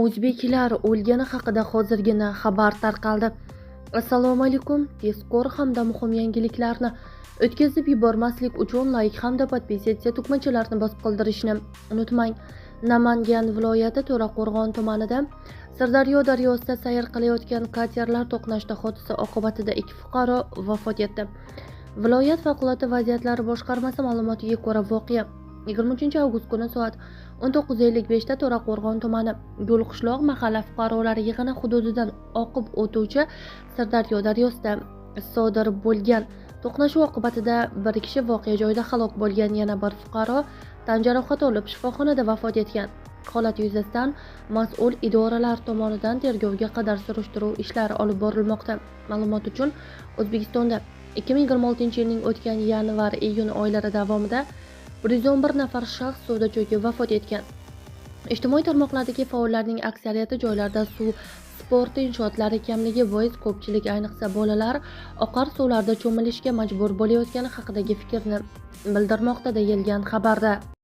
O'zbeklar o'lgani haqida hozirgina xabar tarqaldi. Assalomu alaykum. Tezkor hamda muhim yangiliklarni o'tkazib yubormaslik uchun like hamda podpisatsiya tugmachalarini bosib qoldirishni unutmang. Namangan viloyati To'raqo'rg'on tumanida Sirdaryo daryosida sayr qilayotgan katerlar to'qnashdi. Hodisa oqibatida 2 fuqaro vafot etdi. Viloyat favqulodda vaziyatlar boshqarmasi ma'lumotiga ko'ra voqea 23 avgust kuni soat 19:55 da To'raqo'rg'on tumani Yo'lqishloq mahalla fuqarolari yig'ini hududidan oqib o'tuvchi Sirdaryo daryosida sodir bo'lgan. To'qnashuv oqibatida bir kishi voqea joyida halok bo'lgan, yana bir fuqaro tan jarohati olib shifoxonada vafot etgan. Holat yuzasidan mas'ul idoralar tomonidan tergovga qadar surishtiruv ishlari olib borilmoqda. Ma'lumot uchun, O'zbekistonda 2026-yilning o'tgan yanvar-iyun oylari davomida 111 nafar shaxs suvda cho'kib vafot etgan. Ijtimoiy tarmoqlardagi faollarning aksariyati joylarda suv sporti inshootlari kamligi bois ko'pchilik, ayniqsa bolalar, oqar suvlarda cho'milishga majbur bo'layotgani haqidagi fikrni bildirmoqda deyilgan xabarda.